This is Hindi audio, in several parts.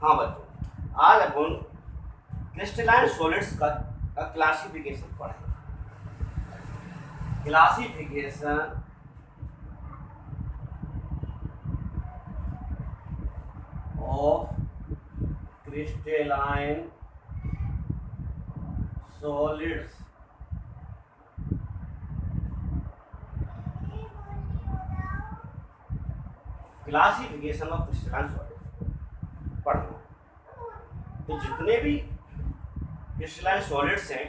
हाँ बच्चों, आज अपन क्रिस्टलाइन सॉलिड्स का क्लासिफिकेशन पढ़ेंगे। Classification of crystalline solids. Classification of crystalline solids पढ़ना। तो जितने भी क्रिस्टलाइन सॉलिड्स हैं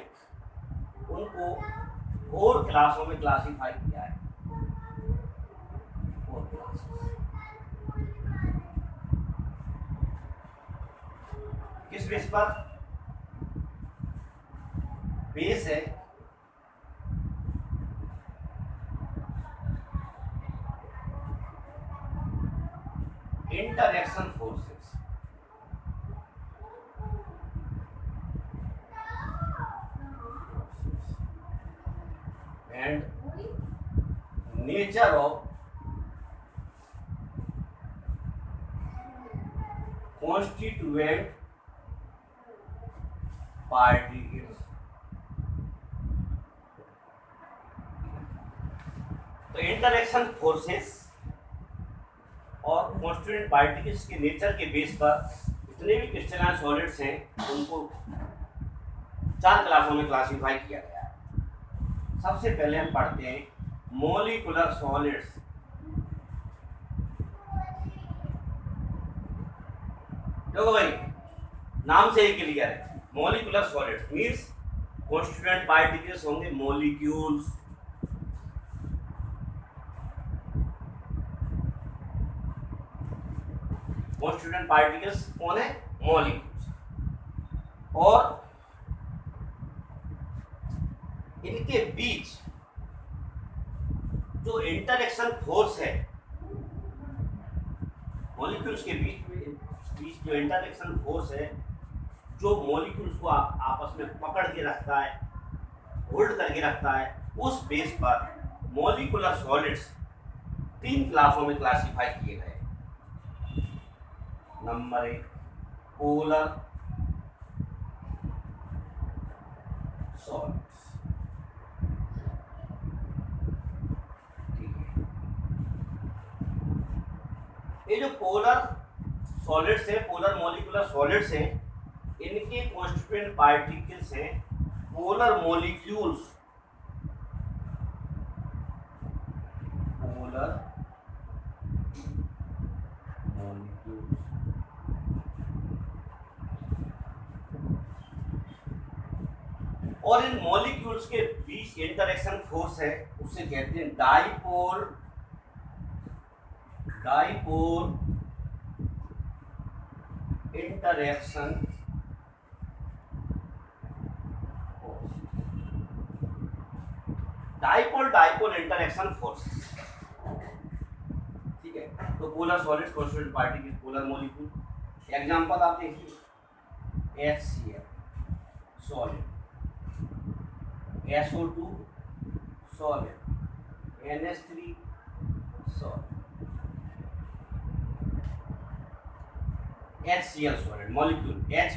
उनको 4 क्लासों में क्लासिफाई किया है। 4 क्लासेस। किस बेस पर? बेस है interaction forces. And nature of constituent particles। तो इंटरएक्शन फोर्सेस और कॉन्स्टिट्यूएंट पार्टिकल्स के नेचर के बेस पर जितने भी क्रिस्टलाइन सॉलिड्स हैं उनको 4 क्लासों में क्लासिफाई किया गया है। सबसे पहले हम पढ़ते हैं मॉलिक्यूलर सॉलिड्स। देखो भाई, नाम से ही क्लियर है, molecular solids means constituent particles होंगे मॉलिक्यूल्स। कॉन्स्टिट्यूएंट पार्टिकल्स कौन है? मॉलिक्यूल्स। और इनके बीच जो इंटरएक्शन फोर्स है, मॉलिक्यूल्स के बीच जो इंटरएक्शन फोर्स है, जो मॉलिक्यूल्स को आपस में पकड़ के रखता है, होल्ड करके रखता है, उस बेस पर मॉलिक्यूलर सॉलिड्स 3 क्लासों में क्लासिफाई किए गए। Number 1 polar solids. ठीक है, ये जो पोलर सॉलिड्स है, पोलर मॉलिक्यूलर सॉलिड्स हैं, इनके कॉन्स्टिट्यूएंट पार्टिकल्स हैं पोलर मॉलिक्यूल्स। Polar molecules. और इन मॉलिक्यूल्स के बीच इंटरएक्शन फोर्स है, उसे कहते हैं dipole interaction force. Dipole interaction force. ठीक है, तो polar solids, constituent particles, polar molecule. Example आप देखिए, HCl solid, SO2 solid, NH3 solid, HCl solid molecule. H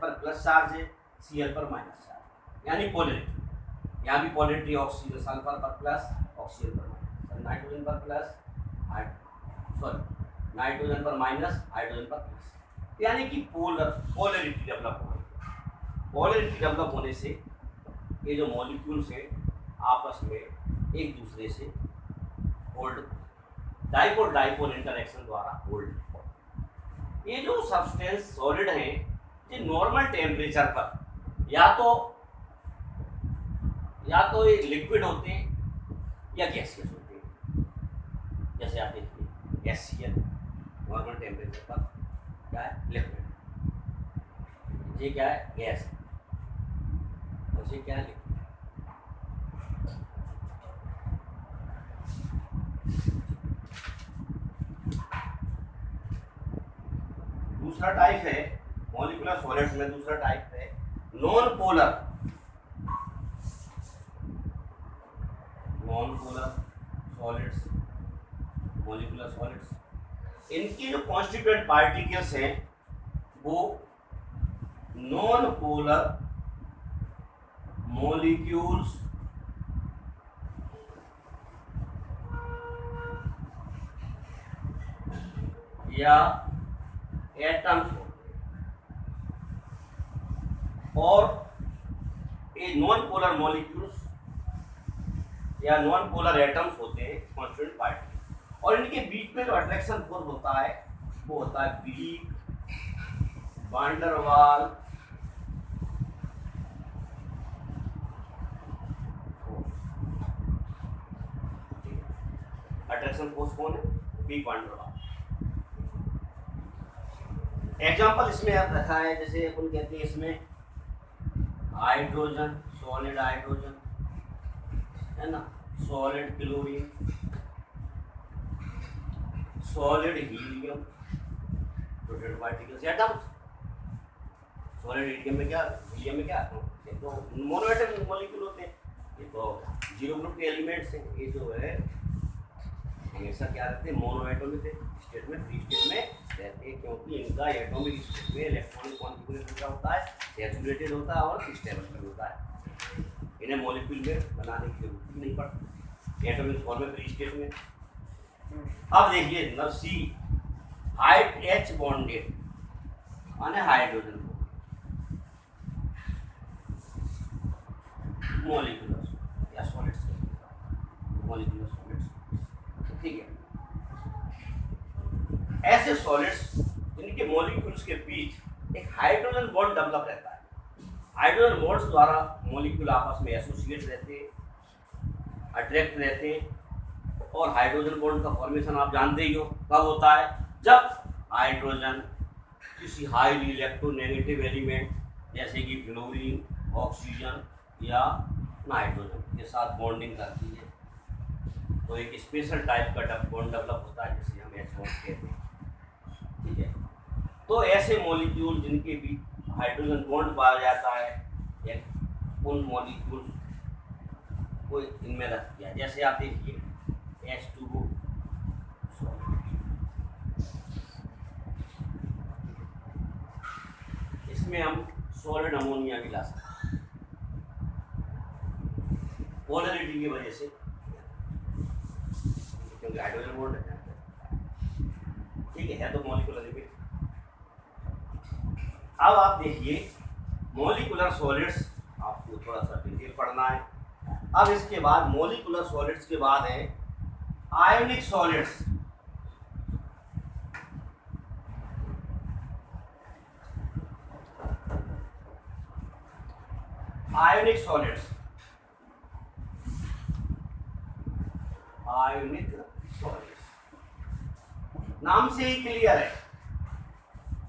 पर प्लस चार्ज है, Cl पर माइनस चार्ज, यानी पोलरिटी। यहाँ भी पोलरिटी ऑक्सीजन, सल्फर पर प्लस, ऑक्सीजन पर माइनस, नाइट्रोजन पर प्लस, नाइट्रोजन पर माइनस, हाइड्रोजन पर प्लस, यानी कि पोलरिटी डेवलप हो गई। पोलरिटी डेवलप होने से ये जो मॉलिक्यूल्स हैं आपस में एक दूसरे से होल्ड, डाइपोल इंटरएक्शन द्वारा होल्ड। ये जो सब्सटेंस सॉलिड हैं ये नॉर्मल टेम्परेचर पर या तो ये लिक्विड होते हैं या गैसियस होते हैं। जैसे आप देखिए HCl नॉर्मल टेम्परेचर पर क्या है? लिक्विड। ये क्या है? गैस है। और ये क्या है? लिक्विड। दूसरा टाइप है मॉलिक्यूलर सॉलिड्स में, दूसरा टाइप है non polar solids, molecular solids. इनकी जो कॉन्स्टिट्यूएंट पार्टिकल्स हैं वो नॉन पोलर मॉलिक्यूल्स या एटम्स होते हैं, और ये नॉन पोलर मॉलिक्यूल्स या नॉन पोलर एटम्स होते हैं कॉन्स्टिट्यूएंट पार्टिकल्स, और इनके बीच में जो अट्रैक्शन फोर्स होता है वो होता है वीक वान डेर वाल अट्रैक्शन फोर्स कौन है? वीक वान डेर वाल। एग्जाम्पल इसमें याद रखा है, जैसे अपन कहते हैं इसमें हाइड्रोजन, सॉलिड हाइड्रोजन है ना, solid chlorine, solid helium, proton particles atoms. Solid helium में क्या, हीलियम में क्या, ये तो मोनोएटम मॉलिक्यूल होते हैं, ये तो जीरो ग्रुप के एलिमेंट्स हैं। ये जो है हमेशा क्या रहते हैं, मोनोएटॉमिक स्टेट में, फ्री स्टेट में रहते हैं, क्योंकि इनका एटॉमिक स्टेट में इलेक्ट्रॉनिक कॉन्फिगरेशन क्या होता है, सैचुरेटेड होता है और स्टेबल भी होता है। इन्हें मॉलिक्यूल में बनाने की जरूरत ही नहीं पड़ती, एटॉमिक फॉर्म में, फ्री स्टेट में। अब देखिए नंबर सी, हाइट एच बॉन्डेड माने हाइड्रोजन मॉलिक्यूलर या सॉलिड्स, मॉलिक्यूलर सॉलिड्स, ठीक है। ऐसे सॉलिड्स जिनके मॉलिक्यूल्स के बीच एक हाइड्रोजन बॉन्ड डेवलप रहता है, हाइड्रोजन बॉन्ड्स द्वारा मॉलिक्यूल आपस में एसोसिएट रहते हैं, अट्रैक्ट रहते हैं, और हाइड्रोजन बॉन्ड का फॉर्मेशन आप जानते ही हो कब होता है, जब हाइड्रोजन किसी हाईली इलेक्ट्रोनेगेटिव एलिमेंट जैसे कि फ्लोरीन, ऑक्सीजन या नाइट्रोजन के साथ बॉन्डिंग करती है, तो एक स्पेशल टाइप का बॉन्ड डेवलप होता है जिसे हम H बॉन्ड कहते हैं, ठीक है। तो ऐसे मॉलिक्यूल जिनके बीच हाइड्रोजन बॉन्ड पाया जाता है, या उन मॉलिक्यूल को इनमें रख दिया, जैसे आप देखिए H2O, इसमें हम सॉलिड अमोनिया भी ला सकते हैं पोलरिटी की वजह से, क्योंकि हाइड्रोजन बॉन्ड है, ठीक है तो मॉलिक्यूलर लिपिड। अब आप देखिए मॉलिक्यूलर सॉलिड्स, आपको थोड़ा सा डिटेल पढ़ना है। अब इसके बाद मॉलिक्यूलर सॉलिड्स के बाद है ionic solids. Ionic solids, ionic solids नाम से ही क्लियर है,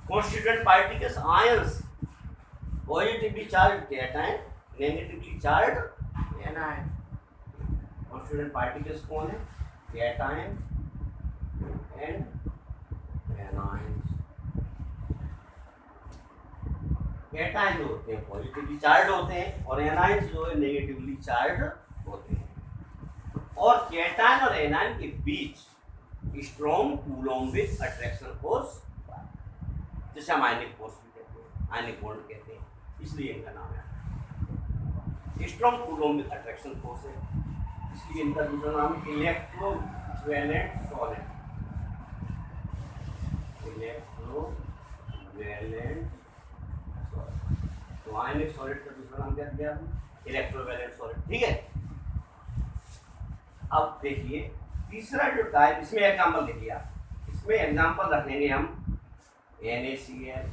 constituent particles ions, positively charge cation, negatively charge anion. Constituent particles कौन है? Cation and anion. कैटायन जो होते हैं पॉजिटिवली चार्ज होते हैं, और एनायन जो है नेगेटिवली चार्ज होते हैं, और कैटायन और एनायन के बीच स्ट्रॉन्ग कूलोम्बिक अट्रैक्शन फोर्स, जिसे हम आयनिक फोर्स भी कहते हैं, आयनिक बॉन्ड कहते हैं, इसलिए इनका नाम है स्ट्रॉन्ग कूलोम्बिक अट्रैक्शन फोर्स है, इसलिए इनका दूसरा नाम है इलेक्ट्रोवैलेंट सॉलिड। इलेक्ट्रोवैलेंट सॉलिड, तो आयनिक सॉलिड का दूसरा नाम क्या दिया? इलेक्ट्रोवैलेंट सॉलिड, ठीक है। अब देखिए तीसरा जो टाइप, इसमें एग्जांपल देखिए आप, इसमें एग्जांपल रखेंगे हम NaCl,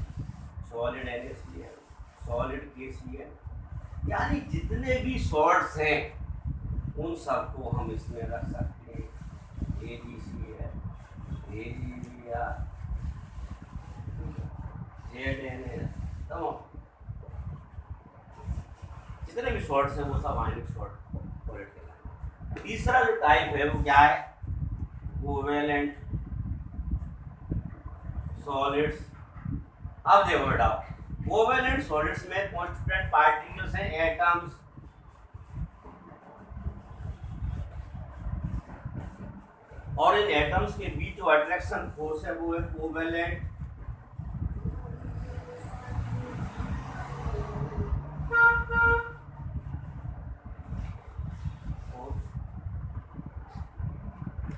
solid NaCl, solid KCl, यानी जितने भी सॉल्ट्स हैं उन सबको हम इसमें रख सकते हैं, AgCl, AgBr, ZNS, तमाम जितने भी सॉल्ट्स हैं वो सब आयनिक सॉल्ट कहलाएंगे। तीसरा जो टाइप है वो क्या है? Covalent solids. अब देखो बेटा, कोवेलेंट सॉलिड्स में कॉन्स्टिट्यूएंट पार्टिकल्स हैं एटम्स, और इन एटम्स के बीच जो अट्रैक्शन फोर्स है वो है कोवेलेंट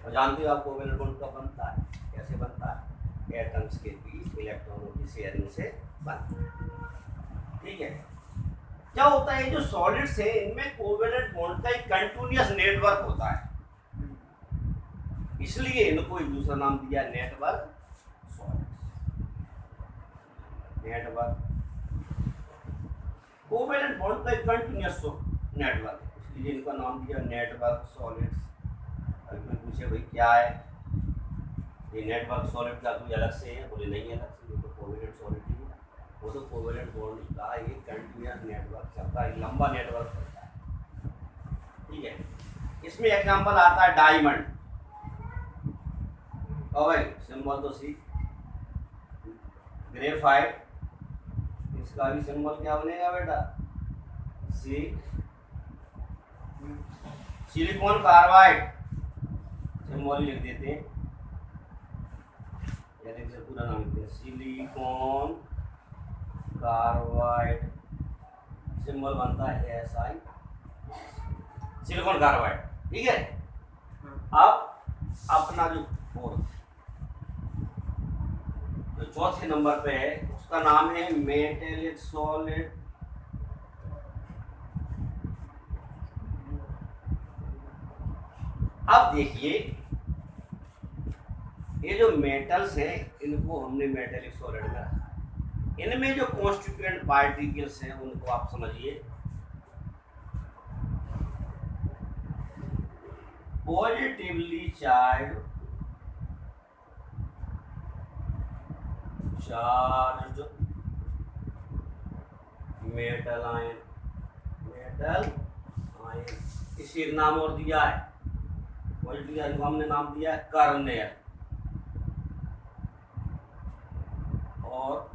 और जानते हो आप कोवेलेंट बॉन्ड कब बनता है, कैसे बनता है, एटम्स के बीच इलेक्ट्रॉनों की शेयरिंग से बनता है। ठीक है, क्या होता है जो सॉलिड्स है इनमें कोवेलेंट बॉन्ड का एक कंटिन्यूअस नेटवर्क होता है, इसलिए इनको एक दूसरा नाम दिया network solids. Network covalent bond का एक कंटिन्यूअस नेटवर्क है, इसलिए इनका नाम दिया नेटवर्क सॉलिड्स। अभी कोई पूछे भाई क्या है ये नेटवर्क सॉलिड का, कोई अलग से है, बोले नहीं अलग से, ये तो कोवेलेंट सॉलिड ही है। वो तो कोवेलेंट बॉन्ड का एक कंटिन्यूअस नेटवर्क चलता है, लंबा नेटवर्क चलता है। ठीक है, इसमें एग्जांपल आता है डायमंड। और भाई सिंबल तो सी, ग्रेफाइट, इसका भी सिंबल क्या बनेगा बेटा, सी। सिलिकॉन कार्बाइड सिंबल लिख देते हैं, यानी से पूरा नाम लिखते हैं, सिलिकॉन कार्बाइड, सिंबल बनता है SI, सिलिकॉन कार्बाइड। ठीक है, अब अपना जो फोर्थ जो चौथे नंबर पे है उसका नाम है मेटेलिक सॉलिड। अब देखिए ये जो मेटल्स हैं इनको हमने मेटेलिक सॉलिड में रखा, इनमें जो कॉन्स्टिट्यूएंट पार्टिकल्स हैं उनको आप समझिए positively charge metal ion, metal ion, इसी नाम और दिया है, पॉजिटिव आयन को हमने नाम दिया है कर्नेल, और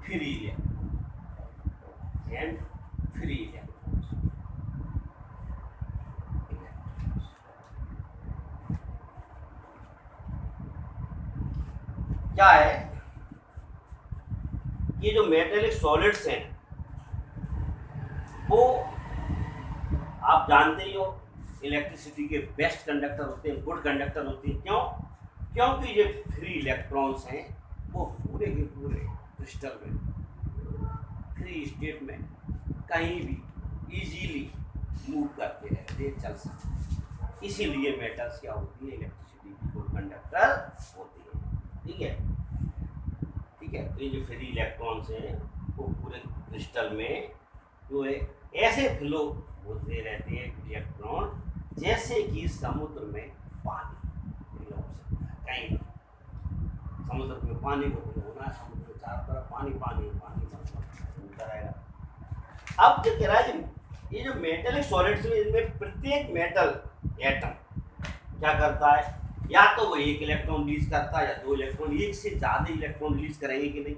फ्री एंड फ्री क्या है, ये जो मेटेलिक सॉलिड्स हैं वो आप जानते ही हो इलेक्ट्रिसिटी के बेस्ट कंडक्टर होते हैं, गुड कंडक्टर होते हैं। क्यों? क्योंकि ये फ्री इलेक्ट्रॉन्स हैं वो पूरे के पूरे क्रिस्टल में फ्री स्टेट में कहीं भी इजीली मूव करते रहते हैं, चल सकते, इसीलिए मेटल्स क्या होती है, इलेक्ट्रिसिटी की गुड कंडक्टर होती है। ठीक है, ठीक है, ये जो फ्री इलेक्ट्रॉन्स हैं वो पूरे क्रिस्टल में जो है ऐसे फ्लो होते रहते हैं इलेक्ट्रॉन, जैसे कि समुद्र में पानी हो सकता है, कहीं समुद्र में पानी को होना, समुद्र के चारों तरफ पानी पानी पानी घूमता रहेगा। अब जो कह रहा है ये जो मेटलिक सॉलिड्स में इनमें प्रत्येक मेटल एटम क्या करता है, या तो वो एक इलेक्ट्रॉन रिलीज करता है या दो इलेक्ट्रॉन, एक से ज़्यादा इलेक्ट्रॉन रिलीज करेंगे कि नहीं।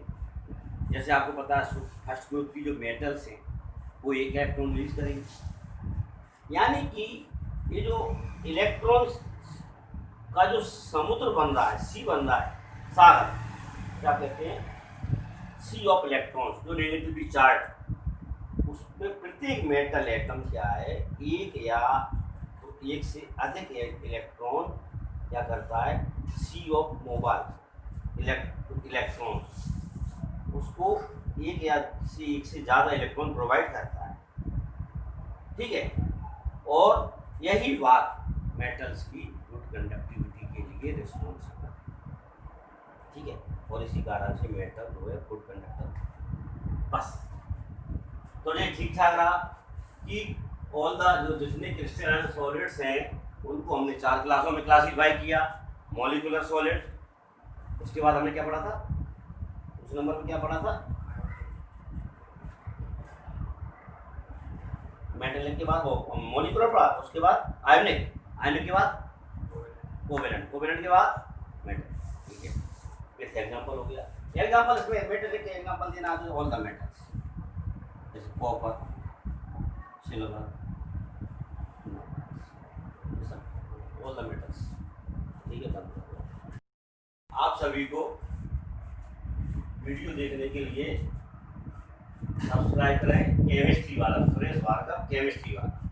जैसे आपको पता है फर्स्ट ग्रुप की जो मेटल्स हैं वो एक इलेक्ट्रॉन रिलीज करेंगे, यानी कि ये जो इलेक्ट्रॉन्स का जो समुद्र बन रहा है, सी बन रहा है, सागर क्या कहते हैं, सी ऑफ इलेक्ट्रॉन्स जो नेगेटिवली चार्ज, उसमें प्रत्येक मेटल एटम क्या है, एक या तो एक से अधिक इलेक्ट्रॉन क्या करता है, सी ऑफ मोबाइल इलेक्ट्रॉन्स, उसको एक या एक से ज़्यादा इलेक्ट्रॉन प्रोवाइड करता है। ठीक है, और यही बात मेटल्स की गुड कंडक्टिविटी के लिए रिस्पॉन्सिबल है। ठीक है, और इसी कारण से मेटल जो है गुड कंडक्टर। बस तो ये ठीक ठाक रहा कि ऑल द जो जितने क्रिस्टलाइन सॉलिड्स हैं उनको हमने 4 क्लासों में क्लासिफाई किया। मॉलिक्यूलर सॉलिड, उसके बाद हमने क्या पढ़ा था, उस नंबर पर क्या पढ़ा था, मेटलिक के बाद वो मॉलिक्यूलर पढ़ा, उसके बाद आयोनिक, आयोनिक के बाद कोवेलेंट, कोवेलेंट के बाद मेटल। ठीक है, ये एग्जांपल हो गया। एग्जांपल इसमें मेटलिक के एग्जांपल देना है ऑल द मेटल्स, जैसे copper, silver, all the metals. ठीक है, आप सभी को वीडियो देखने के लिए सब्सक्राइब करें केमिस्ट्री वाला, सुरेश भार्गव केमिस्ट्री वाला।